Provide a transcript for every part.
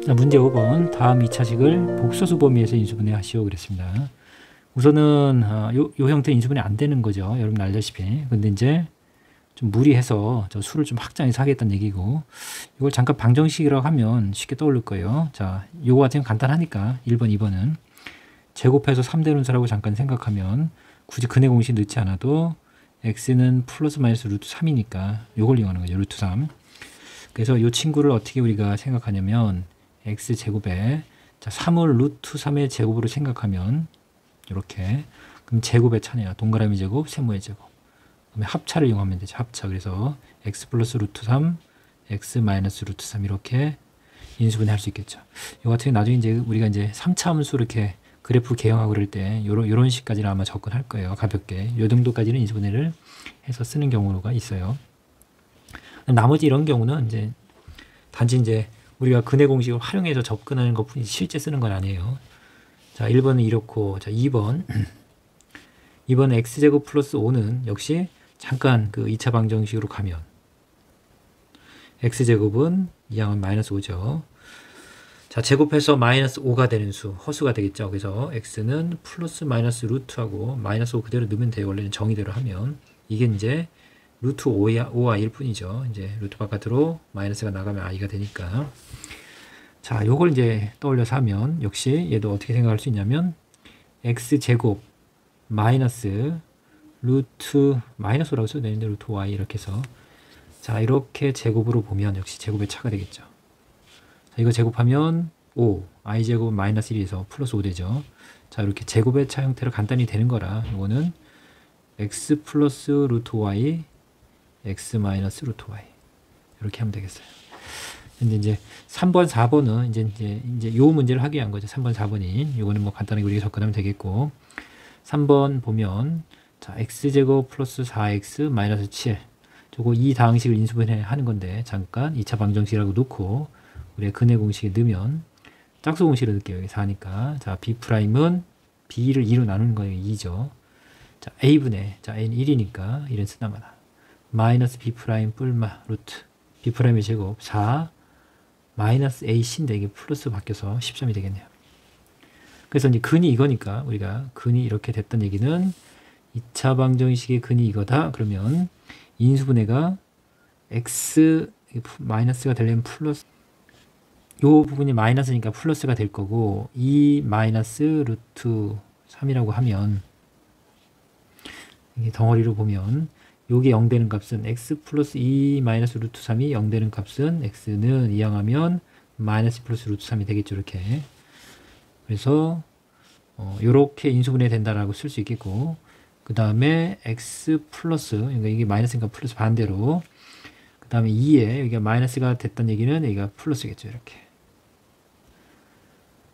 자, 문제 5번. 다음 2차식을 복소수 범위에서 인수분해 하시오 그랬습니다. 우선은 요 형태 인수분해 안 되는 거죠. 여러분 알다시피. 근데 이제 좀 무리해서 저 수를 좀 확장해서 하겠다는 얘기고, 이걸 잠깐 방정식이라고 하면 쉽게 떠오를 거예요. 자, 요거 같은 건 간단하니까 1번, 2번은 제곱해서 3되는 수라고 잠깐 생각하면 굳이 근의 공식 넣지 않아도 x는 플러스 마이너스 루트 3이니까 요걸 이용하는 거죠. 루트 3. 그래서 이 친구를 어떻게 우리가 생각하냐면 x제곱에, 자, 3을 루트 3의 제곱으로 생각하면 이렇게, 그럼 제곱의 차네요. 동그라미 제곱, 세모의 제곱. 그러면 합차를 이용하면 되죠. 합차. 그래서 x 플러스 루트 3, x 마이너스 루트 3 이렇게 인수분해 할 수 있겠죠. 이 같은 경우 나중에 이제 우리가 이제 3차 함수 이렇게 그래프 개형하고 그럴 때 요런 식까지는 아마 접근할 거예요. 가볍게. 요 정도까지는 인수분해를 해서 쓰는 경우가 있어요. 나머지 이런 경우는 이제 단지 이제 우리가 근의 공식을 활용해서 접근하는 것뿐이지 실제 쓰는 건 아니에요. 자, 1번은 이렇고, 자, 2번 x제곱 플러스 5는 역시 잠깐 그 2차 방정식으로 가면 x제곱은 이항은 마이너스 5죠. 자, 제곱해서 마이너스 5가 되는 수, 허수가 되겠죠. 그래서 x는 플러스 마이너스 루트하고 마이너스 5 그대로 넣으면 돼요. 원래는 정의대로 하면. 이게 이제 루트 5i일 뿐이죠. 이제 루트 바깥으로 마이너스가 나가면 i가 되니까. 자, 요걸 이제 떠올려서 하면 역시 얘도 어떻게 생각할 수 있냐면 x제곱 마이너스 루트 마이너스 5라고 써도 되는데 루트 y 이렇게 해서, 자, 이렇게 제곱으로 보면 역시 제곱의 차가 되겠죠. 자, 이거 제곱하면 5, i제곱 마이너스 1에서 플러스 5 되죠. 자, 이렇게 제곱의 차 형태로 간단히 되는 거라 이거는 x 플러스 루트 y, x 마이너스 루트 y 이렇게 하면 되겠어요. 근데 이제 3번, 4번은 이제 요 문제를 하기 위한 거죠. 3번, 4번이. 요거는 뭐 간단하게 우리가 접근하면 되겠고, 3번 보면, 자, x제곱 플러스 4x 마이너스 7. 저거 이 다항식을 인수분해 하는 건데, 잠깐 2차 방정식이라고 놓고, 우리가 근의 공식에 넣으면, 짝수 공식으로 넣을게요. 여기 4니까. 자, b'은 b를 2로 나누는 거예요. 2죠. 자, a분의, 자, a는 1이니까 1은 쓰나마나. 마이너스 b' 뿔마 루트. b'의 제곱 4 마이너스 ac인데 이게 플러스 바뀌어서 13이 되겠네요. 그래서 이제 근이 이거니까 우리가 근이 이렇게 됐던 얘기는 2차 방정식의 근이 이거다. 그러면 인수분해가 x 마이너스가 되려면 플러스, 요 부분이 마이너스니까 플러스가 될 거고, 이 마이너스 루트 3이라고 하면 이게 덩어리로 보면 요게 0 되는 값은 x 플러스 2 마이너스 루트 3이 0 되는 값은 x는 이항하면 마이너스 플러스 루트 3이 되겠죠. 이렇게. 그래서 요렇게 인수분해 된다라고 쓸 수 있겠고, 그 다음에 x 플러스, 그러니까 이게 마이너스니까 플러스 반대로, 그 다음에 2에 여기가 마이너스가 됐던 얘기는 여기가 플러스겠죠. 이렇게.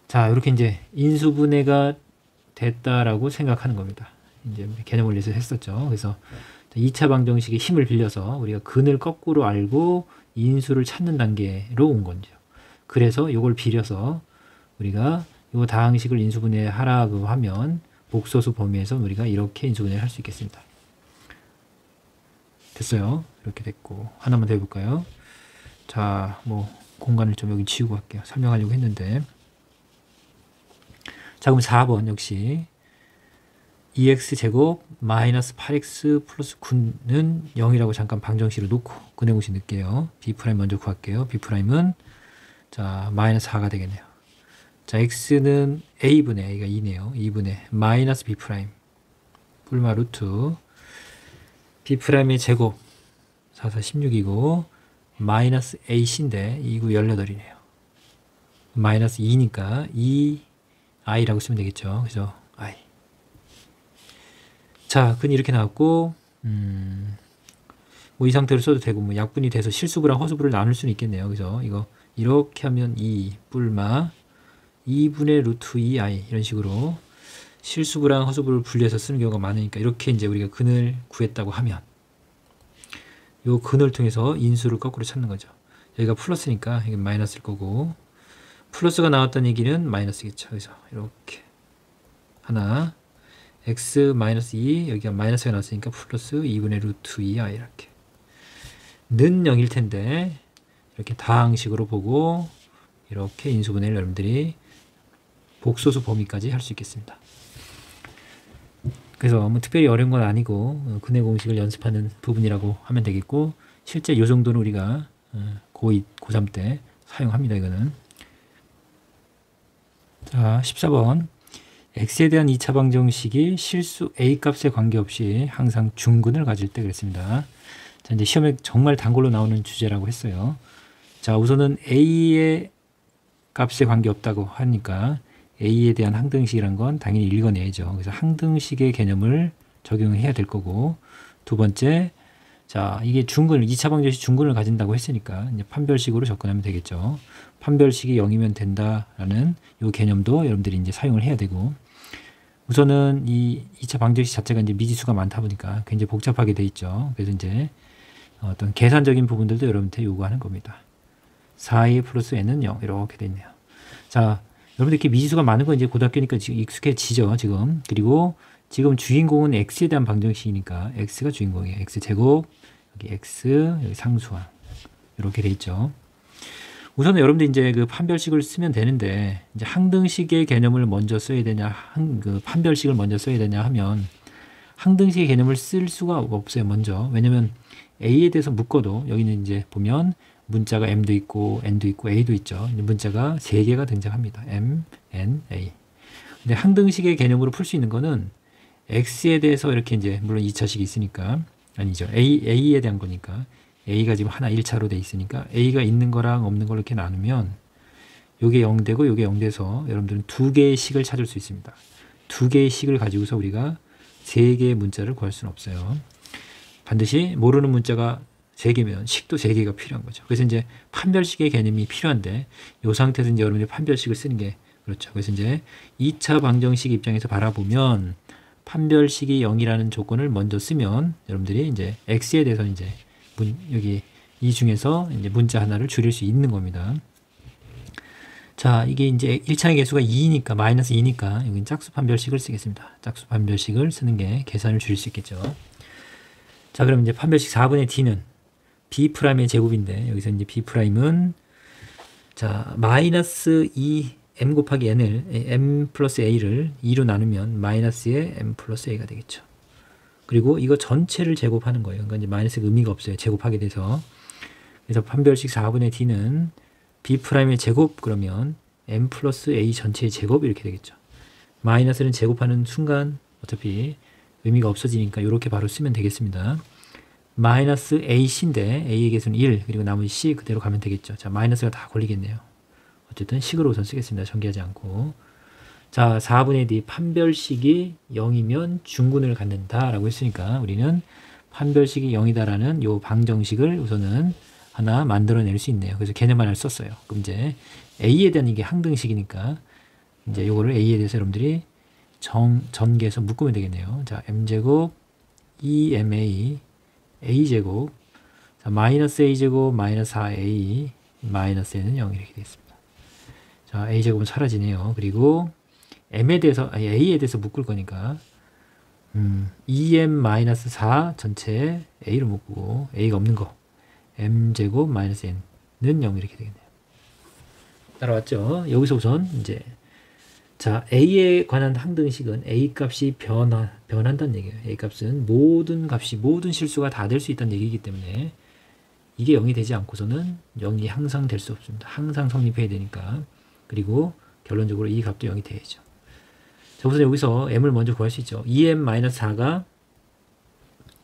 자, 이렇게 이제 인수분해가 됐다라고 생각하는 겁니다. 이제 개념 원리에서 했었죠. 그래서 2차 방정식의 힘을 빌려서 우리가 근을 거꾸로 알고 인수를 찾는 단계로 온 거죠. 그래서 이걸 빌려서 우리가 이 다항식을 인수분해하라고 하면 복소수 범위에서 우리가 이렇게 인수분해를 할 수 있겠습니다. 됐어요. 이렇게 됐고, 하나만 더 해볼까요? 자, 뭐 공간을 좀 여기 지우고 할게요. 설명하려고 했는데, 자, 그럼 4번 역시 2x제곱 마이너스 8x 플러스 9는 0이라고 잠깐 방정식으로 놓고 근의 공식 넣을게요. b' 먼저 구할게요. b'은 자, 마이너스 4가 되겠네요. 자, x는 a분의, a가 2네요. 2분의 마이너스 b' 뿔마 루트 b'의 제곱 4, 4, 16이고 마이너스 ac인데 2구 18이네요. 마이너스 2니까 2i라고 쓰면 되겠죠. 그래서 i. 자, 근이 이렇게 나왔고, 뭐 이 상태로 써도 되고, 뭐 약분이 돼서 실수부랑 허수부를 나눌 수는 있겠네요. 그래서 이거 이렇게 하면 2 뿔마 2분의 루트 2i 이런 식으로 실수부랑 허수부를 분리해서 쓰는 경우가 많으니까 이렇게 이제 우리가 근을 구했다고 하면 요 근을 통해서 인수를 거꾸로 찾는 거죠. 여기가 플러스니까 이게 마이너스일 거고, 플러스가 나왔다는 얘기는 마이너스겠죠. 그래서 이렇게 하나, x-2 여기가 마이너스가 나왔으니까 플러스 2분의 루트 2i 이렇게 는 0일 텐데 이렇게 다항식으로 보고 이렇게 인수분해를 여러분들이 복소수 범위까지 할 수 있겠습니다. 그래서 뭐 특별히 어려운 건 아니고 근해 공식을 연습하는 부분이라고 하면 되겠고, 실제 이 정도는 우리가 고2, 고3 때 사용합니다. 이거는. 자, 14번. x에 대한 2차 방정식이 실수 a 값에 관계없이 항상 중근을 가질 때 그랬습니다. 자, 이제 시험에 정말 단골로 나오는 주제라고 했어요. 자, 우선은 a의 값에 관계없다고 하니까 a에 대한 항등식이란 건 당연히 읽어내야죠. 그래서 항등식의 개념을 적용해야 될 거고, 두 번째, 자, 이게 중근을, 2차 방정식 중근을 가진다고 했으니까 이제 판별식으로 접근하면 되겠죠. 판별식이 0이면 된다라는 이 개념도 여러분들이 이제 사용을 해야 되고, 우선은 이 2차 방정식 자체가 이제 미지수가 많다 보니까 굉장히 복잡하게 돼 있죠. 그래서 이제 어떤 계산적인 부분들도 여러분한테 요구하는 겁니다. 4a 플러스 n은 0 이렇게 돼 있네요. 자, 여러분들 이렇게 미지수가 많은 건 이제 고등학교니까 지금 익숙해지죠, 지금. 그리고 지금 주인공은 x에 대한 방정식이니까 x가 주인공이에요. x 제곱, 여기 x, 여기 상수항 이렇게 돼 있죠. 우선은 여러분들 이제 그 판별식을 쓰면 되는데, 이제 항등식의 개념을 먼저 써야 되냐, 그 판별식을 먼저 써야 되냐 하면 항등식의 개념을 쓸 수가 없어요, 먼저. 왜냐면 a에 대해서 묶어도 여기는 이제 보면 문자가 m도 있고 n도 있고 a도 있죠. 문자가 3개가 등장합니다. m, n, a. 근데 항등식의 개념으로 풀 수 있는 거는 x에 대해서 이렇게 이제 물론 2차식이 있으니까, 아니죠. a에 대한 거니까 a가 지금 하나 1차로 돼 있으니까 a가 있는 거랑 없는 걸 이렇게 나누면 요게 0 되고 요게 0 돼서 여러분들은 2개의 식을 찾을 수 있습니다. 2개의 식을 가지고서 우리가 3개의 문자를 구할 수는 없어요. 반드시 모르는 문자가 3개면 식도 3개가 필요한 거죠. 그래서 이제 판별식의 개념이 필요한데, 이 상태에서 이제 여러분들이 판별식을 쓰는 게 그렇죠. 그래서 이제 2차 방정식 입장에서 바라보면 판별식이 0이라는 조건을 먼저 쓰면 여러분들이 이제 x에 대해서 이제 여기 이 중에서 이제 문자 하나를 줄일 수 있는 겁니다. 자, 이게 이제 1차의 개수가 2니까, 마이너스 2니까 여기 짝수 판별식을 쓰겠습니다. 짝수 판별식을 쓰는 게 계산을 줄일 수 있겠죠. 자, 그럼 이제 판별식 4분의 d는 b'의 제곱인데, 여기서 이제 b'은 자, 마이너스 2 m 곱하기 n을 m 플러스 a를 2로 나누면 마이너스의 m 플러스 a가 되겠죠. 그리고 이거 전체를 제곱하는 거예요. 그러니까 이제 마이너스가 의미가 없어요. 제곱하게 돼서. 그래서 판별식 4분의 d는 b'의 제곱 그러면 m 플러스 a 전체의 제곱 이렇게 되겠죠. 마이너스는 제곱하는 순간 어차피 의미가 없어지니까 이렇게 바로 쓰면 되겠습니다. 마이너스 ac인데 a의 개수는 1, 그리고 나머지 c 그대로 가면 되겠죠. 자, 마이너스가 다 걸리겠네요. 어쨌든 식으로 우선 쓰겠습니다. 전개하지 않고. 자, 4분의 d 판별식이 0이면 중근을 갖는다라고 했으니까 우리는 판별식이 0이다라는 요 방정식을 우선은 하나 만들어낼 수 있네요. 그래서 개념 하나를 썼어요. 그럼 이제 a에 대한 이게 항등식이니까 이제 요거를 a에 대해서 여러분들이 전개해서 묶으면 되겠네요. 자, m제곱 2ma a제곱, 자, 마이너스 a제곱 마이너스 4a 마이너스 n은 0 이렇게 되겠습니다. 자, a제곱은 사라지네요. 그리고 m에 대해서, a에 대해서 묶을 거니까 2m-4 전체 a로 묶고 a가 없는 거 m제곱 마이너스 n은 0 이렇게 되겠네요. 따라왔죠? 여기서 우선 이제 자, a에 관한 항등식은 a 값이 변한다는 얘기예요. a 값은 모든 값이, 모든 실수가 다 될 수 있다는 얘기이기 때문에 이게 0이 되지 않고서는 0이 항상 될 수 없습니다. 항상 성립해야 되니까. 그리고 결론적으로 이 값도 0이 돼야죠. 자, 우선 여기서 m을 먼저 구할 수 있죠. 2m-4가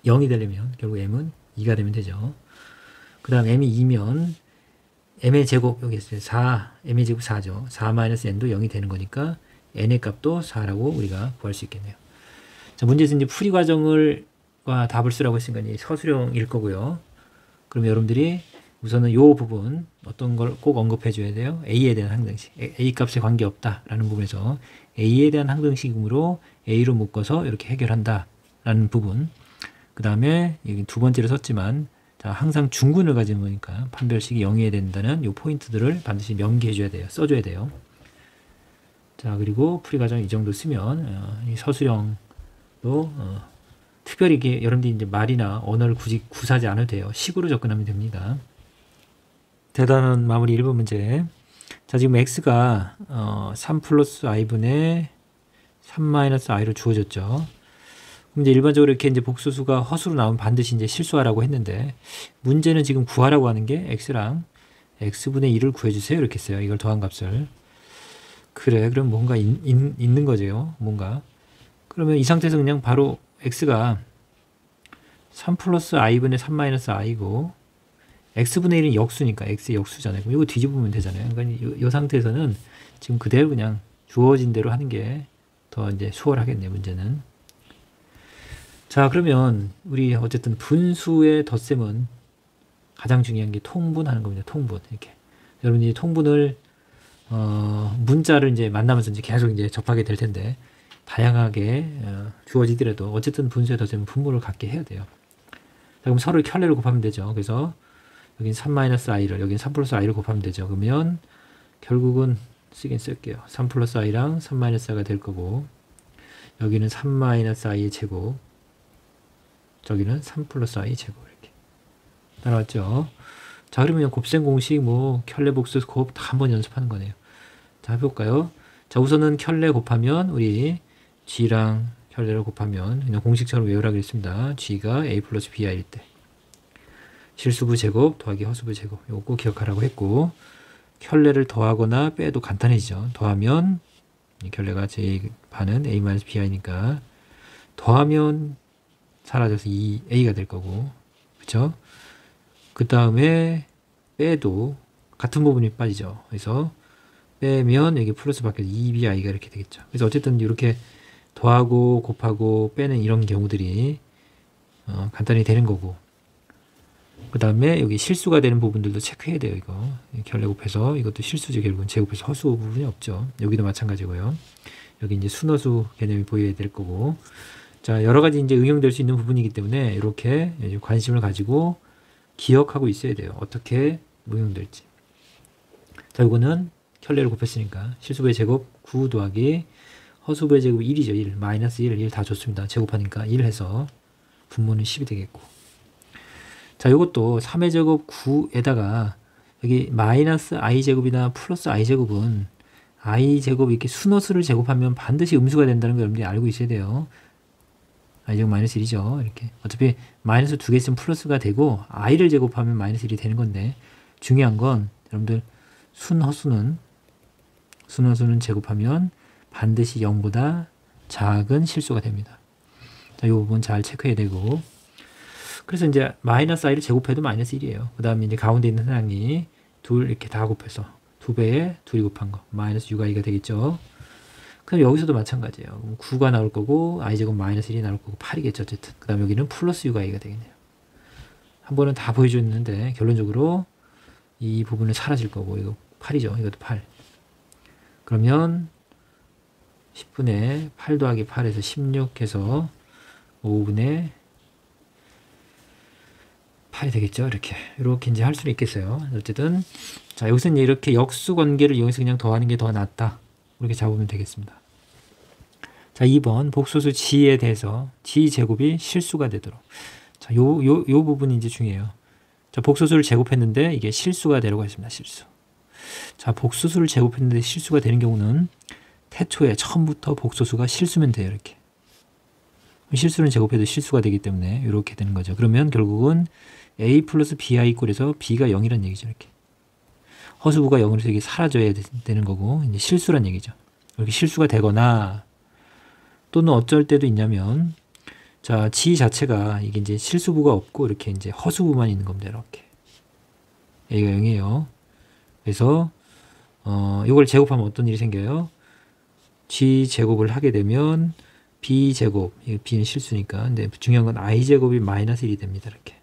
0이 되려면 결국 m은 2가 되면 되죠. 그 다음 m이 2면 m의 제곱 여기 있어요. 4, m의 제곱 4죠. 4-n도 0이 되는 거니까 n의 값도 4라고 우리가 구할 수 있겠네요. 자, 문제에서 이제 풀이 과정과 답을 쓰라고 했으니까 이제 서술형일 거고요. 그럼 여러분들이 우선은 이 부분 어떤 걸 꼭 언급해 줘야 돼요. a에 대한 항등식, a 값에 관계없다라는 부분에서 a에 대한 항등식으로 a로 묶어서 이렇게 해결한다라는 부분. 그 다음에 여기 두 번째로 썼지만 자, 항상 중근을 가진 거니까 판별식이 0이어야 된다는 이 포인트들을 반드시 명기해 줘야 돼요. 써줘야 돼요. 자, 그리고 풀이 과정 이 정도 쓰면 이 서술형도 특별히 이게 여러분들이 이제 말이나 언어를 굳이 구사하지 않아도 돼요. 식으로 접근하면 됩니다. 대단한 마무리 1번 문제. 자, 지금 x가 3 플러스 i분의 3 마이너스 i로 주어졌죠. 그럼 이제 일반적으로 이렇게 이제 복소수가 허수로 나오면 반드시 이제 실수하라고 했는데, 문제는 지금 구하라고 하는 게 x랑 x분의 1을 구해주세요. 이렇게 했어요. 이걸 더한 값을. 그래, 그럼 뭔가 있는 거죠. 뭔가. 그러면 이 상태에서 그냥 바로 x가 3 플러스 i분의 3 마이너스 i고, x분의 1은 역수니까 x의 역수잖아요. 그럼 이거 뒤집으면 되잖아요. 그러니까 이 상태에서는 지금 그대로 그냥 주어진 대로 하는 게 더 이제 수월하겠네요. 문제는. 자, 그러면 우리 어쨌든 분수의 덧셈은 가장 중요한 게 통분하는 겁니다. 통분. 이렇게. 여러분이 통분을 문자를 이제 만나면서 이제 계속 이제 접하게 될 텐데, 다양하게 주어지더라도 어쨌든 분수의 덧셈은 분모를 갖게 해야 돼요. 자, 그럼 서로 켤레를 곱하면 되죠. 그래서 여긴 3-i를, 여긴 3 플러스 i를 곱하면 되죠. 그러면 결국은 쓰긴 쓸게요. 3 플러스 i랑 3-i가 될 거고, 여기는 3-i의 제곱, 저기는 3 플러스 i 제곱. 이렇게 따라왔죠. 자, 그러면 곱셈 공식 뭐 켤레 복수 곱 다 한번 연습하는 거네요. 자, 해볼까요? 자, 우선은 켤레 곱하면 우리 g랑 켤레를 곱하면 그냥 공식처럼 외우라 그랬습니다. g가 a 플러스 bi일 때 실수부 제곱 더하기 허수부 제곱, 요거 꼭 기억하라고 했고, 켤레를 더하거나 빼도 간단해지죠. 더하면 이 켤레가 제 반은 a 마이너스 bi니까 더하면 사라져서 2a가 될 거고, 그쵸? 그 다음에 빼도 같은 부분이 빠지죠. 그래서 빼면 여기 플러스 바뀌어서 2bi가 이렇게 되겠죠. 그래서 어쨌든 이렇게 더하고 곱하고 빼는 이런 경우들이 간단히 되는 거고, 그 다음에 여기 실수가 되는 부분들도 체크해야 돼요. 이거 켤레 곱해서 이것도 실수죠. 결국은 제곱해서 허수 부분이 없죠. 여기도 마찬가지고요. 여기 이제 순허수 개념이 보여야 될 거고, 자, 여러 가지 이제 응용될 수 있는 부분이기 때문에 이렇게 관심을 가지고 기억하고 있어야 돼요. 어떻게 응용될지. 자, 이거는 켤레를 곱했으니까 실수부의 제곱 9 더하기 허수부의 제곱 1이죠. 1, 마이너스 1 다 줬습니다. 제곱하니까 1 해서 분모는 10이 되겠고. 자, 이것도 3의 제곱 9에다가 여기 마이너스 i 제곱이나 플러스 i 제곱은 i 제곱 이렇게 순허수를 제곱하면 반드시 음수가 된다는 걸 여러분들이 알고 있어야 돼요. i 제곱 마이너스 1이죠. 이렇게. 어차피 마이너스 두 개 있으면 플러스가 되고, i를 제곱하면 마이너스 1이 되는 건데, 중요한 건 여러분들 순허수는 제곱하면 반드시 0보다 작은 실수가 됩니다. 자, 이 부분 잘 체크해야 되고, 그래서 이제 마이너스 i를 제곱해도 마이너스 1이에요. 그 다음에 이제 가운데 있는 하나이 둘 이렇게 다 곱해서 2배에 2이 곱한 거 마이너스 6i가 되겠죠. 그럼 여기서도 마찬가지예요. 그럼 9가 나올 거고 i제곱 마이너스 1이 나올 거고 8이겠죠. 어쨌든 그 다음 여기는 플러스 6i가 되겠네요. 한 번은 다 보여줬는데 결론적으로 이 부분은 사라질 거고, 이거 8이죠. 이것도 8. 그러면 10분의 8 더하기 8에서 16 해서 5분의 8이 되겠죠. 이렇게 이제 할 수는 있겠어요. 어쨌든 자, 여기서는 이렇게 역수 관계를 이용해서 그냥 더하는 게 더 낫다, 이렇게 잡으면 되겠습니다. 자, 2번 복소수 g에 대해서 g 제곱이 실수가 되도록. 자, 요 부분이 이제 중요해요. 자, 복소수를 제곱했는데 이게 실수가 되려고 했습니다. 실수. 자, 복소수를 제곱했는데 실수가 되는 경우는 태초에 처음부터 복소수가 실수면 돼요. 이렇게. 실수는 제곱해도 실수가 되기 때문에 이렇게 되는 거죠. 그러면 결국은 a 플러스 bi 꼴에서 b가 0이란 얘기죠. 이렇게. 허수부가 0으로서 이게 사라져야 되는 거고, 이제 실수란 얘기죠. 이렇게 실수가 되거나 또는 어쩔 때도 있냐면, 자, g 자체가 이게 이제 실수부가 없고 이렇게 이제 허수부만 있는 겁니다. 이렇게. a가 0이에요. 그래서 이걸 제곱하면 어떤 일이 생겨요? g 제곱을 하게 되면 b 제곱, b는 실수니까. 근데 중요한 건 i 제곱이 마이너스 1이 됩니다. 이렇게.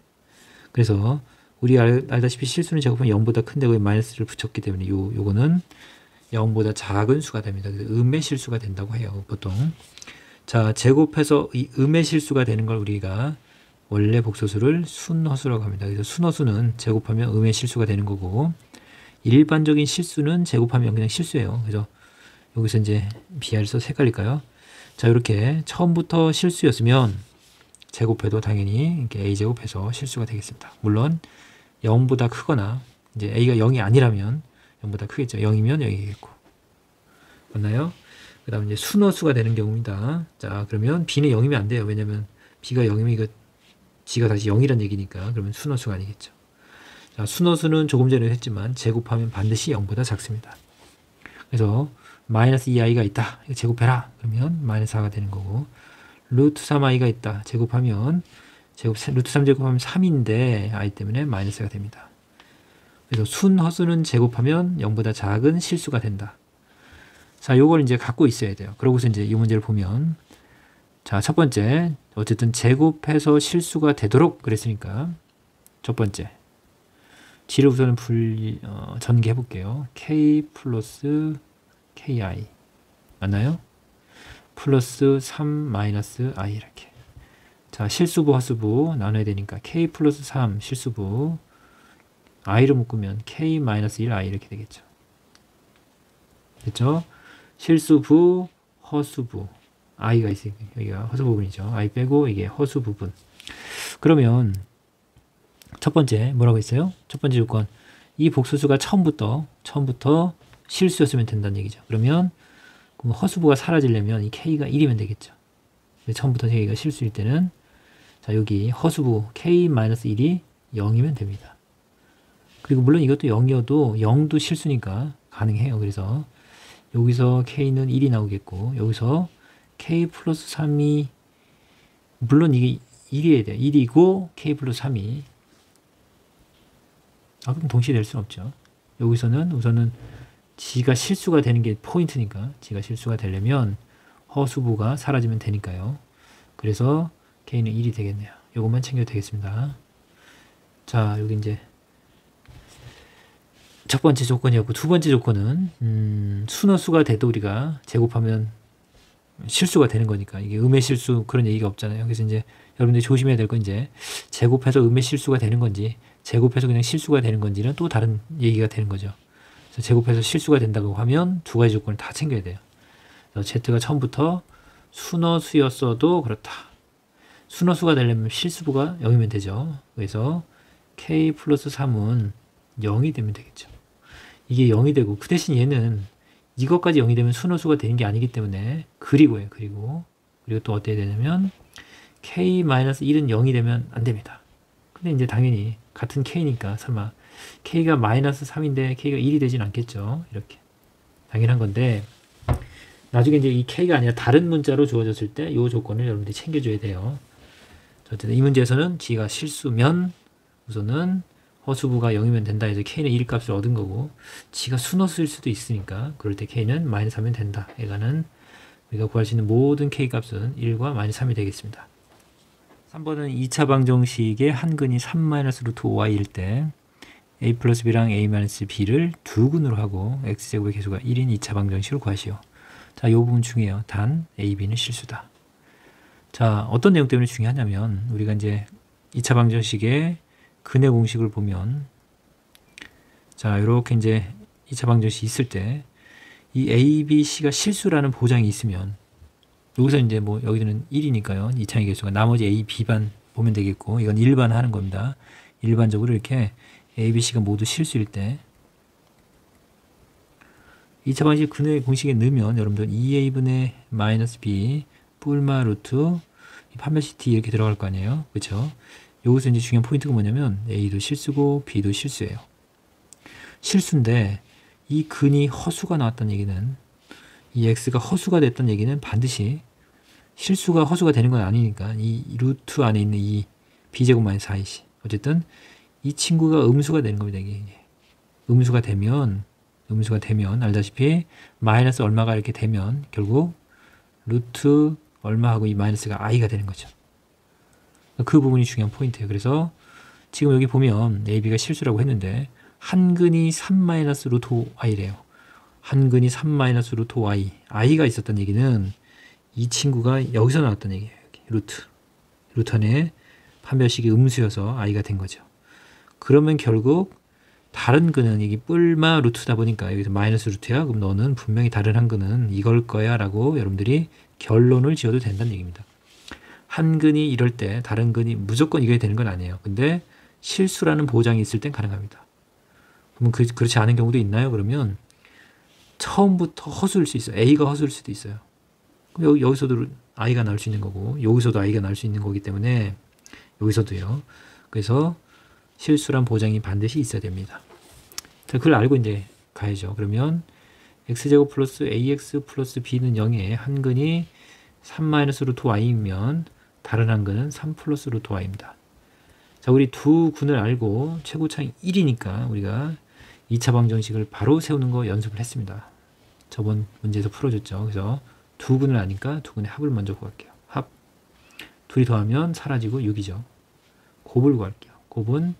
그래서 우리 알다시피 실수는 제곱하면 0보다 큰데 거기 마이너스를 붙였기 때문에 요거는 0보다 작은 수가 됩니다. 그래서 음의 실수가 된다고 해요. 보통. 자, 제곱해서 이 음의 실수가 되는 걸 우리가 원래 복소수를 순허수라고 합니다. 그래서 순허수는 제곱하면 음의 실수가 되는 거고, 일반적인 실수는 제곱하면 그냥 실수예요. 그래서 여기서 이제 비하를 써서 헷갈릴까요? 자, 이렇게 처음부터 실수였으면 제곱해도 당연히 이렇게 a제곱해서 실수가 되겠습니다. 물론 0보다 크거나 이제 a가 0이 아니라면 0보다 크겠죠. 0이면 0이겠고. 맞나요? 그 다음 이제 순허수가 되는 경우입니다. 자, 그러면 b는 0이면 안 돼요. 왜냐면 b가 0이면 이거 g가 다시 0이란 얘기니까 그러면 순허수가 아니겠죠. 자, 순허수는 조금 전에 했지만 제곱하면 반드시 0보다 작습니다. 그래서 마이너스 2i가 있다. 이거 제곱해라. 그러면 마이너스 4가 되는 거고, 루트 3i가 있다. 제곱하면 루트 3 제곱하면 3인데 i 때문에 마이너스가 됩니다. 그래서 순허수는 제곱하면 0보다 작은 실수가 된다. 자, 요걸 이제 갖고 있어야 돼요. 그러고서 이제 이 문제를 보면, 자, 첫 번째, 어쨌든 제곱해서 실수가 되도록 그랬으니까, 첫 번째, g를 우선은 전개해 볼게요. k 플러스 ki. 맞나요? 플러스 3 마이너스 i 이렇게. 자, 실수부, 허수부 나눠야 되니까, k 플러스 3 실수부, i를 묶으면 k 마이너스 1 i 이렇게 되겠죠. 됐죠? 실수부, 허수부, i가 있으니까 여기가 허수 부분이죠. i 빼고 이게 허수 부분. 그러면 첫 번째 뭐라고 했어요? 첫 번째 조건, 이 복소수가 처음부터 실수였으면 된다는 얘기죠. 그러면 허수부가 사라지려면 이 k가 1이면 되겠죠. 처음부터 k가 실수일 때는, 자, 여기 허수부 k-1이 0이면 됩니다. 그리고 물론 이것도 0이어도 0도 실수니까 가능해요. 그래서 여기서 k는 1이 나오겠고, 여기서 k 플러스 3이, 물론 이게 1이어야 돼요. 1이고 k 플러스 3이, 그럼 동시에 될 수는 없죠. 여기서는 우선은 g가 실수가 되는 게 포인트니까, g가 실수가 되려면 허수부가 사라지면 되니까요. 그래서 k는 1이 되겠네요. 요것만 챙겨도 되겠습니다. 자, 여기 이제 첫 번째 조건이었고, 두 번째 조건은 순허수가 돼도 우리가 제곱하면 실수가 되는 거니까, 이게 음의 실수 그런 얘기가 없잖아요. 그래서 이제 여러분들이 조심해야 될 건, 이제 제곱해서 음의 실수가 되는 건지 제곱해서 그냥 실수가 되는 건지는 또 다른 얘기가 되는 거죠. 그래서 제곱해서 실수가 된다고 하면 두 가지 조건을 다 챙겨야 돼요. 그래서 z가 처음부터 순허수였어도 그렇다. 순허수가 되려면 실수부가 0이면 되죠. 그래서 k 플러스 3은 0이 되면 되겠죠. 이게 0이 되고, 그 대신 얘는 이것까지 0이 되면 순허수가 되는 게 아니기 때문에 그리고요. 그리고 또 어떻게 되냐면 k-1은 0이 되면 안 됩니다. 근데 이제 당연히 같은 k니까 설마 k가 마이너스 3인데 k가 1이 되진 않겠죠. 이렇게 당연한 건데, 나중에 이제 이 k가 아니라 다른 문자로 주어졌을 때 이 조건을 여러분들이 챙겨줘야 돼요. 어쨌든 이 문제에서는 g가 실수면 우선은 허수부가 0이면 된다 해서 k는 1 값을 얻은 거고, g가 순허수일 수도 있으니까 그럴 때 k는 마이너스 3이면 된다. 얘가는 우리가 구할 수 있는 모든 k 값은 1과 마이너스 3이 되겠습니다. 3번은 2차 방정식의 한근이 3-루트 5i일 때 a 플러스 b랑 a 마이너스 b를 두 근으로 하고 x제곱의 개수가 1인 2차 방정식을 구하시오. 자, 이 부분 중요해요. 단 a, b는 실수다. 자, 어떤 내용 때문에 중요하냐면, 우리가 이제 2차 방정식의 근의 공식을 보면, 자, 이렇게 이제 2차 방정식이 있을 때 이 a, b, c가 실수라는 보장이 있으면, 여기서 이제 뭐 여기는 1이니까요. 2차의 개수가 나머지 a, b반 보면 되겠고, 이건 일반 하는 겁니다. 일반적으로 이렇게 a, b, c가 모두 실수일 때 2차 방정식 근의 공식에 넣으면 여러분들 2a분의 마이너스 b 뿔마 루트 판별식 d 이렇게 들어갈 거 아니에요. 그렇죠? 여기서 이제 중요한 포인트가 뭐냐면 a도 실수고 b도 실수예요. 실수인데 이 근이 허수가 나왔다는 얘기는, 이 x가 허수가 됐던 얘기는 반드시 실수가 허수가 되는 건 아니니까 이 루트 안에 있는 이 b제곱 마이너스 4ac, 어쨌든 이 친구가 음수가 되는 겁니다. 이게 음수가 되면 알다시피 마이너스 얼마가 이렇게 되면 결국 루트 얼마하고 이 마이너스가 i가 되는 거죠. 그 부분이 중요한 포인트예요. 그래서 지금 여기 보면 AB가 실수라고 했는데 한근이 3-루트 5i래요. 한근이 3-루트 5i, i가 있었던 얘기는 이 친구가 여기서 나왔던 얘기예요. 여기. 루트 안에 판별식이 음수여서 i가 된 거죠. 그러면 결국 다른 근은 이게 뿔마 루트다 보니까 여기서 마이너스 루트야. 그럼 너는 분명히 다른 한 근은 이걸 거야 라고 여러분들이 결론을 지어도 된다는 얘기입니다. 한 근이 이럴 때 다른 근이 무조건 이겨야 되는 건 아니에요. 근데 실수라는 보장이 있을 땐 가능합니다. 그러면 그렇지 않은 경우도 있나요? 그러면 처음부터 허수일 수 있어요. A가 허수일 수도 있어요. 그럼 여기서도 I가 나올 수 있는 거고 여기서도 I가 나올 수 있는 거기 때문에 여기서도요. 그래서 실수란 보장이 반드시 있어야 됩니다. 자, 그걸 알고 이제 가야죠. 그러면 x제곱 플러스 ax 플러스 b는 0에 한근이 3 마이너스 루트 y이면 다른 한근은 3 플러스 루트 y입니다. 자, 우리 두 군을 알고 최고차이 1이니까 우리가 2차 방정식을 바로 세우는 거 연습을 했습니다. 저번 문제에서 풀어줬죠. 그래서 두 군을 아니까 두 군의 합을 먼저 구할게요. 합. 둘이 더하면 사라지고 6이죠. 곱을 구할게요. 곱은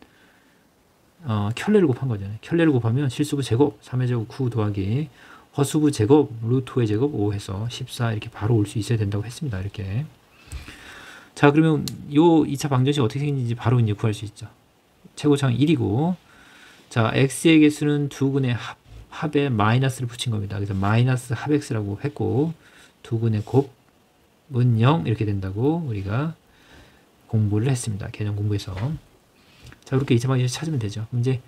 켤레를 곱한 거잖아요. 켤레를 곱하면 실수부 제곱 3의 제곱 9 더하기 허수부 제곱 루트 5의 제곱 5 해서 14 이렇게 바로 올 수 있어야 된다고 했습니다. 이렇게. 자, 그러면 요 2차 방정식 어떻게 생긴지 바로 이제 구할 수 있죠. 최고차는 1이고 자, x의 개수는 두 군의 합에 마이너스를 붙인 겁니다. 그래서 마이너스 합 x라고 했고 두 군의 곱은 0 이렇게 된다고 우리가 공부를 했습니다. 개념 공부에서. 자, 그렇게 2차 방정식 찾으면 되죠. 그럼 이제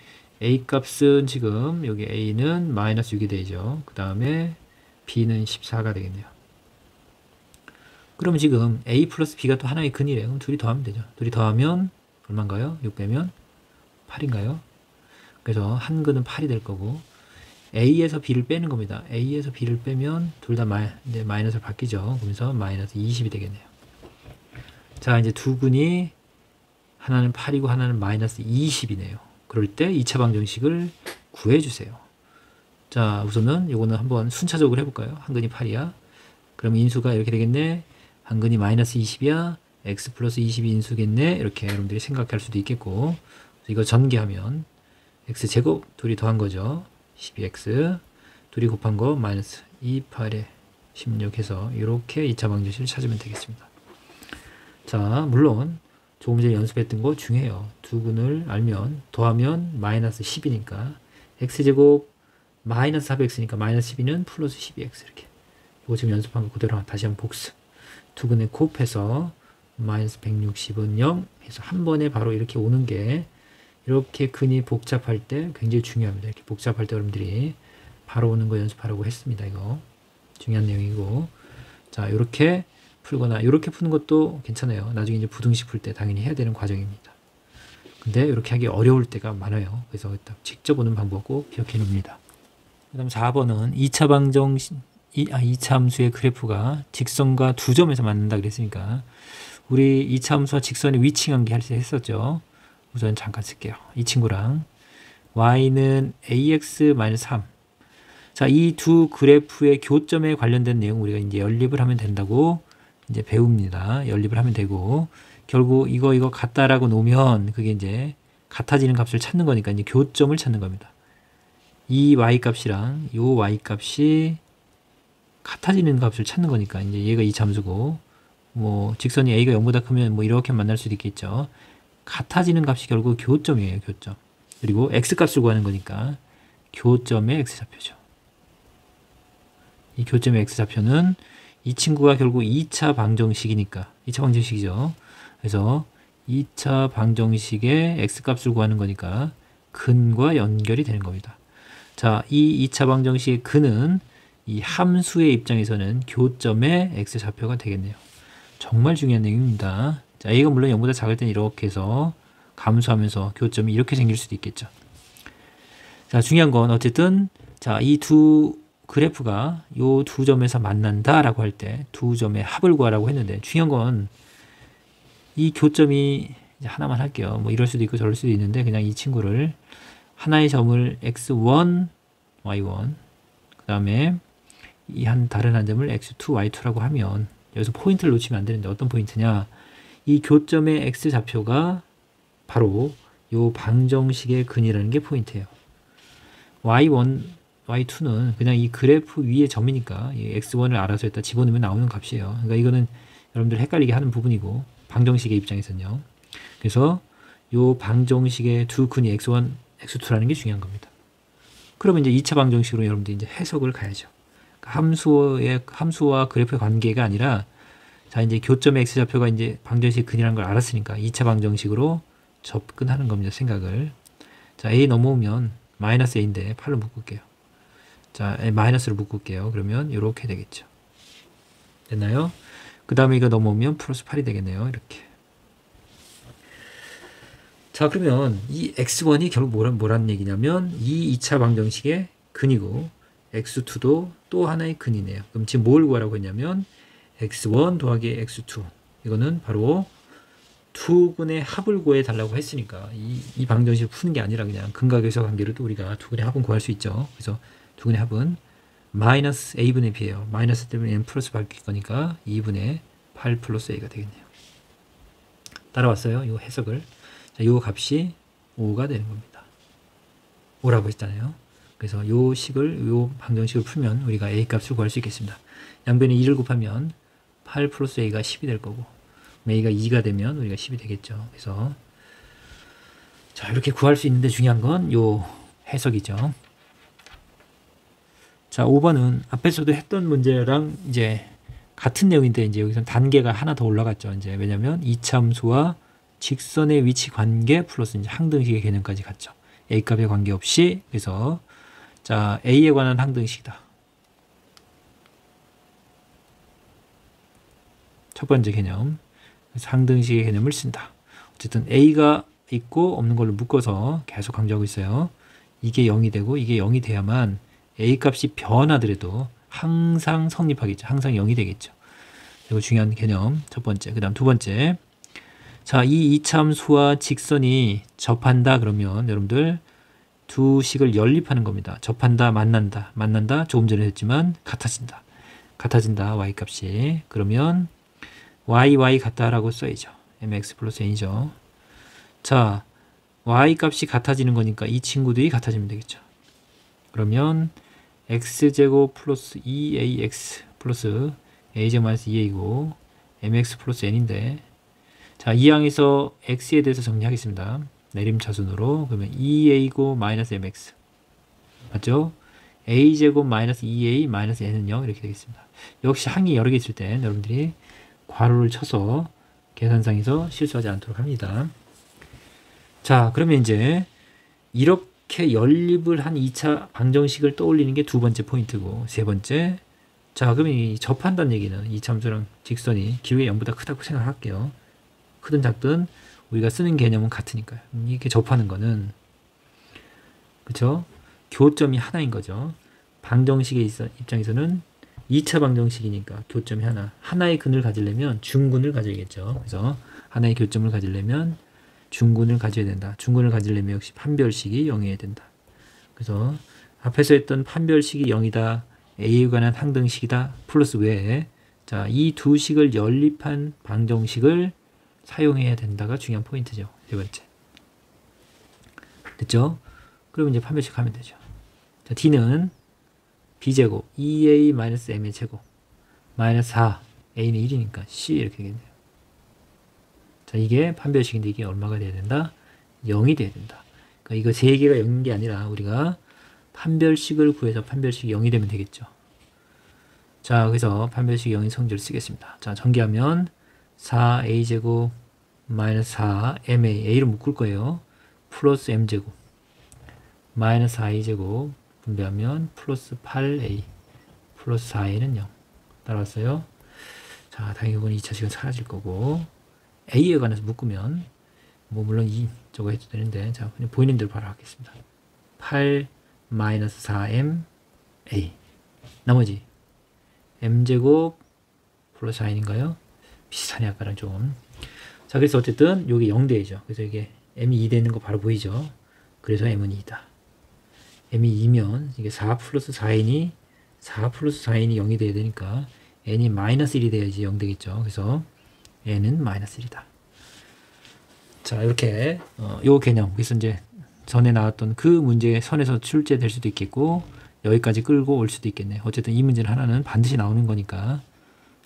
a 값은 지금 여기 a는 마이너스 6이 되죠. 그 다음에 b는 14가 되겠네요. 그러면 지금 a 플러스 b가 또 하나의 근이래요. 그럼 둘이 더하면 되죠. 둘이 더하면 얼마인가요? 6 빼면 8인가요? 그래서 한 근은 8이 될 거고 a에서 b를 빼는 겁니다. a에서 b를 빼면 둘 다 이제 마이너스를 바뀌죠. 그러면서 마이너스 20이 되겠네요. 자, 이제 두 근이 하나는 8이고 하나는 마이너스 20이네요. 그럴 때 2차 방정식을 구해주세요. 자, 우선은 이거는 한번 순차적으로 해볼까요? 한 근이 8이야. 그럼 인수가 이렇게 되겠네. 한 근이 마이너스 20이야. x 플러스 20이 인수겠네. 이렇게 여러분들이 생각할 수도 있겠고 이거 전개하면 x제곱 둘이 더한 거죠. 12x 둘이 곱한 거 마이너스 2, 8에 16 해서 이렇게 2차 방정식을 찾으면 되겠습니다. 자, 물론 조금 전에 연습했던 거 중요해요. 두 근을 알면 더하면 마이너스 10이니까 x제곱 마이너스 4x니까 마이너스 12는 플러스 12x 이렇게. 이거 지금 연습한 거 그대로 다시 한번 복습. 두 근에 곱해서 마이너스 160은 0 해서 한 번에 바로 이렇게 오는 게 이렇게 근이 복잡할 때 굉장히 중요합니다. 이렇게 복잡할 때 여러분들이 바로 오는 거 연습하라고 했습니다. 이거 중요한 내용이고 자, 이렇게 풀거나 이렇게 푸는 것도 괜찮아요. 나중에 이제 부등식 풀 때 당연히 해야 되는 과정입니다. 근데 이렇게 하기 어려울 때가 많아요. 그래서 직접 오는 방법 꼭 기억해 놓습니다. 그 다음 4번은 2차 방정식 2차 함수의 그래프가 직선과 두 점에서 만난다 그랬으니까 우리 2차 함수와 직선의 위치 관계 할 때 했었죠. 우선 잠깐 쓸게요. 이 친구랑 y는 ax-3 자, 이 두 그래프의 교점에 관련된 내용 우리가 이제 연립을 하면 된다고 이제 배웁니다. 연립을 하면 되고 결국 이거 같다라고 놓으면 그게 이제 같아지는 값을 찾는 거니까 이제 교점을 찾는 겁니다. 이 y 값이랑 요 y 값이 같아지는 값을 찾는 거니까 이제 얘가 이 함수고 뭐 직선이 a가 0보다 크면 뭐 이렇게 만날 수도 있겠죠. 같아지는 값이 결국 교점이에요. 교점. 그리고 x 값을 구하는 거니까 교점의 x좌표죠. 이 교점의 x좌표는 이 친구가 결국 2차 방정식이니까 2차 방정식이죠. 그래서 2차 방정식의 x값을 구하는 거니까 근과 연결이 되는 겁니다. 자, 이 2차 방정식의 근은 이 함수의 입장에서는 교점의 x좌표가 되겠네요. 정말 중요한 내용입니다. 자, a가 물론 0보다 작을 때는 이렇게 해서 감소하면서 교점이 이렇게 생길 수도 있겠죠. 자, 중요한 건 어쨌든 자, 이 두 그래프가 요 두 점에서 만난다라고 할 때 두 점의 합을 구하라고 했는데 중요한 건 이 교점이 이제 하나만 할게요. 뭐 이럴 수도 있고 저럴 수도 있는데 그냥 이 친구를 하나의 점을 x1, y1 그 다음에 이 다른 한 점을 x2, y2라고 하면 여기서 포인트를 놓치면 안 되는데 어떤 포인트냐 이 교점의 x좌표가 바로 요 방정식의 근이라는 게 포인트예요. y1, y2는 그냥 이 그래프 위의 점이니까 이 x1을 알아서 일단 집어넣으면 나오는 값이에요. 그러니까 이거는 여러분들 헷갈리게 하는 부분이고 방정식의 입장에서는요. 그래서 요 방정식의 두 근이 x1, x2라는 게 중요한 겁니다. 그러면 이제 2차 방정식으로 여러분들 이제 해석을 가야죠. 함수와 그래프의 관계가 아니라 자, 이제 교점의 x좌표가 이제 방정식 근이라는 걸 알았으니까 2차 방정식으로 접근하는 겁니다. 생각을. 자, a 넘어오면 마이너스 a인데 8로 묶을게요. 자, 마이너스로 묶을게요. 그러면 이렇게 되겠죠. 됐나요? 그 다음에 이거 넘어오면 플러스 8이 되겠네요. 이렇게. 자, 그러면 이 x1이 결국 뭐란 얘기냐면 이 2차 방정식의 근이고 x2도 또 하나의 근이네요. 그럼 지금 뭘 구하라고 했냐면 x1 더하기 x2 이거는 바로 두 근의 합을 구해달라고 했으니까 이 방정식을 푸는 게 아니라 그냥 근각에서 관계로도 우리가 두 근의 합은 구할 수 있죠. 그래서 두 근의 합은 마이너스 a분의 b예요. 마이너스 때문에 n 플러스 바뀔 거니까 2분의 8 플러스 a가 되겠네요. 따라왔어요? 이 해석을. 자, 이 값이 5가 되는 겁니다. 5라고 했잖아요. 그래서 요 방정식을 풀면 우리가 a 값을 구할 수 있겠습니다. 양변에 2를 곱하면 8 플러스 a가 10이 될 거고 a가 2가 되면 우리가 10이 되겠죠. 그래서 자, 이렇게 구할 수 있는데 중요한 건 요 해석이죠. 자, 5번은 앞에서도 했던 문제랑 이제 같은 내용인데 이제 여기서 단계가 하나 더 올라갔죠. 이제 왜냐면 이차함수와 직선의 위치 관계 플러스 이제 항등식의 개념까지 갔죠. a 값에 관계없이. 그래서 자, a에 관한 항등식이다. 첫 번째 개념. 그래서 항등식의 개념을 쓴다. 어쨌든 a가 있고 없는 걸로 묶어서 계속 강조하고 있어요. 이게 0이 되고 이게 0이 돼야만 a 값이 변하더라도 항상 성립하겠죠. 항상 0이 되겠죠. 이거 중요한 개념 첫 번째. 그 다음 두 번째. 자, 이 이차함수와 직선이 접한다 그러면 여러분들 두 식을 연립하는 겁니다. 접한다, 만난다. 만난다 조금 전에 했지만 같아진다. 같아진다 y 값이. 그러면 y 같다라고 써야죠. mx 플러스 n이죠. 자, y 값이 같아지는 거니까 이 친구들이 같아지면 되겠죠. 그러면 x제곱 플러스 2ax 플러스 a제곱 마이너스 2a고 mx 플러스 n인데 자, 이 항에서 x에 대해서 정리하겠습니다. 내림차순으로. 그러면 2a고 마이너스 mx 맞죠? a제곱 마이너스 2a 마이너스 n은 0 이렇게 되겠습니다. 역시 항이 여러 개 있을 땐 여러분들이 괄호를 쳐서 계산상에서 실수하지 않도록 합니다. 자, 그러면 이제 이렇게 연립을 한 2차 방정식을 떠올리는 게 두 번째 포인트고 세 번째. 자, 그러면 이 접한다는 얘기는 이차함수랑 직선이 기울기가 0보다 크다고 생각할게요. 크든 작든 우리가 쓰는 개념은 같으니까요. 이렇게 접하는 거는 그쵸? 교점이 하나인 거죠. 방정식의 입장에서는 2차 방정식이니까 교점이 하나. 하나의 근을 가지려면 중근을 가져야겠죠. 그래서 하나의 교점을 가지려면 중근을 가져야 된다. 중근을 가지려면 역시 판별식이 0이어야 된다. 그래서 앞에서 했던 판별식이 0이다. A에 관한 항등식이다. 플러스 외에 자, 이 두 식을 연립한 방정식을 사용해야 된다가 중요한 포인트죠. 세 번째. 됐죠? 그러면 이제 판별식 하면 되죠. 자, D는 B제곱 2A-M의 제곱 마이너스 4 A는 1이니까 C 이렇게 되겠네요. 자, 이게 판별식인데 이게 얼마가 돼야 된다? 0이 돼야 된다. 그러니까 이거 세 개가 0인 게 아니라 우리가 판별식을 구해서 판별식이 0이 되면 되겠죠. 자, 그래서 판별식 0인 성질을 쓰겠습니다. 자, 전개하면 4a제곱 마이너스 4ma a로 묶을 거예요. 플러스 m제곱 마이너스 4a제곱 분배하면 플러스 8a 플러스 4a는 0 따라왔어요. 자, 당연히 이건 2차식은 사라질 거고 a에 관해서 묶으면 뭐 물론 저거 해도 되는데 자, 그냥 보이는 대로 바로 하겠습니다. 8 마이너스 4m a 나머지 m제곱 플러스 4인가요? 비슷하네 아까랑 좀. 자, 그래서 어쨌든 여기 0대죠. 그래서 이게 m이 2 되는 거 바로 보이죠. 그래서 m은 2다. m이 2면 이게 4 플러스 4n이 0이 돼야 되니까 n이 마이너스 1이 돼야지 0 되겠죠. 그래서 n은 마이너스 1이다. 자, 이렇게 요 개념. 그래서 이제 전에 나왔던 그 문제의 선에서 출제될 수도 있겠고 여기까지 끌고 올 수도 있겠네요. 어쨌든 이 문제는 하나는 반드시 나오는 거니까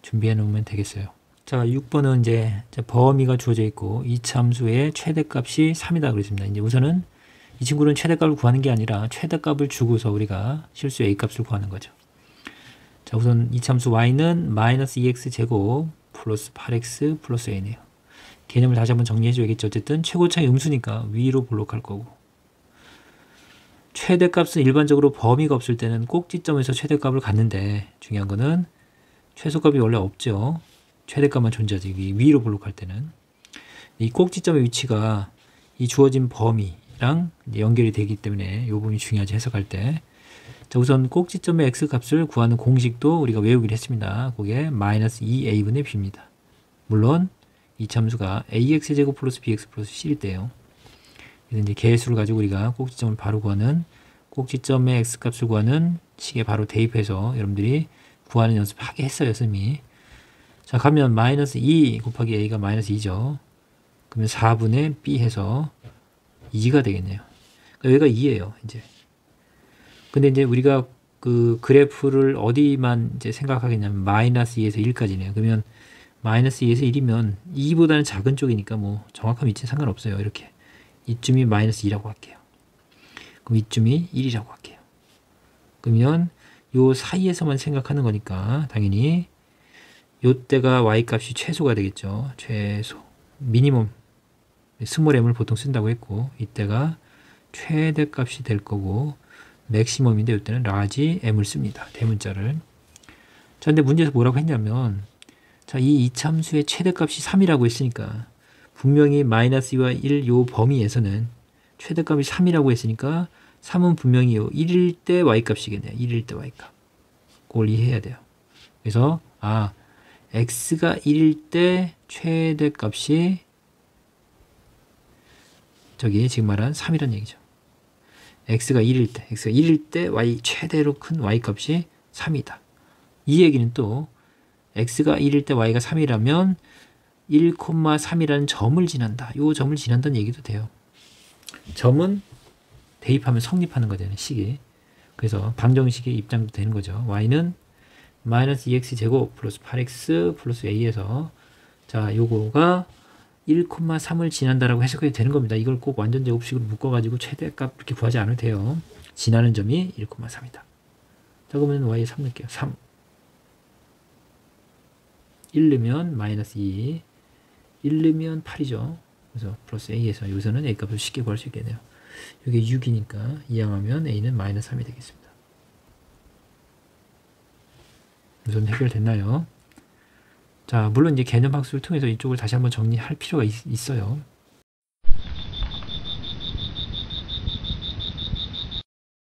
준비해 놓으면 되겠어요. 자, 6번은 이제 범위가 주어져 있고 이차함수의 최대값이 3이다 그랬습니다. 이제 우선은 이 친구는 최대값을 구하는 게 아니라 최대값을 주고서 우리가 실수 a값을 구하는 거죠. 자, 우선 이차함수 y는 마이너스 2x 제곱 플러스 8x 플러스 a네요. 개념을 다시 한번 정리해 줘야겠죠. 어쨌든 최고차의 음수니까 위로 볼록할 거고 최대값은 일반적으로 범위가 없을 때는 꼭지점에서 최대값을 갖는데 중요한 거는 최소값이 원래 없죠. 최대값만 존재하지. 위로 블록할 때는. 이 꼭지점의 위치가 이 주어진 범위랑 연결이 되기 때문에 이 부분이 중요하지 해석할 때. 자, 우선 꼭지점의 x값을 구하는 공식도 우리가 외우기로 했습니다. 그게 마이너스 2a분의 b입니다. 물론 이 참수가 ax제곱 플러스 bx 플러스 c일 때요. 그래서 이제 개수를 가지고 우리가 꼭지점을 바로 구하는 꼭지점의 x값을 구하는 식에 바로 대입해서 여러분들이 구하는 연습하게 했어요, 쌤이. 자, 가면 마이너스 2 곱하기 a가 마이너스 2죠. 그러면 4분의 b 해서 2가 되겠네요. 그러니까 여기가 2예요, 이제. 근데 이제 우리가 그 그래프를 어디만 이제 생각하겠냐면 마이너스 2에서 1까지네요. 그러면 마이너스 2에서 1이면 2보다는 작은 쪽이니까 뭐 정확한 위치는 상관없어요. 이렇게. 이쯤이 마이너스 2라고 할게요. 그럼 이쯤이 1이라고 할게요. 그러면 요 사이에서만 생각하는 거니까 당연히 요때가 y값이 최소가 되겠죠. 최소. 미니멈. 스몰 m을 보통 쓴다고 했고 이때가 최대값이 될 거고 맥시멈인데 이때는 라지 m을 씁니다. 대문자를. 자, 근데 문제에서 뭐라고 했냐면 자, 이 이참수의 최대값이 3이라고 했으니까 분명히 마이너스 2와 1 요 범위에서는 최대값이 3이라고 했으니까 3은 분명히 1일 때 y값이겠네요. 1일 때 y값. 그걸 이해해야 돼요. 그래서 x가 1일 때 최대값이 저기 지금 말한 3이란 얘기죠. x가 1일 때 y 최대로 큰 y값이 3이다. 이 얘기는 또 x가 1일 때 y가 3이라면 1,3이라는 점을 지난다. 이 점을 지난다는 얘기도 돼요. 점은 대입하면 성립하는 거잖아요. 식이. 그래서 방정식의 입장도 되는 거죠. y는 마이너스 2x제곱 플러스 8x 플러스 a에서 자, 요거가 1,3을 지난다라고 해석해도 되는 겁니다. 이걸 꼭 완전 제곱식으로 묶어가지고 최대값 이렇게 구하지 않아도 돼요. 지나는 점이 1,3이다. 자, 그러면 y에 3 넣을게요. 3. 1 넣으면 마이너스 2. 1 넣으면 8이죠. 그래서 플러스 a에서 여기서는 a 값을 쉽게 구할 수 있겠네요. 이게 6이니까 이항하면 a는 마이너스 3이 되겠습니다. 우선 해결됐나요? 자, 물론 이제 개념 학습을 통해서 이쪽을 다시 한번 정리할 필요가 있어요.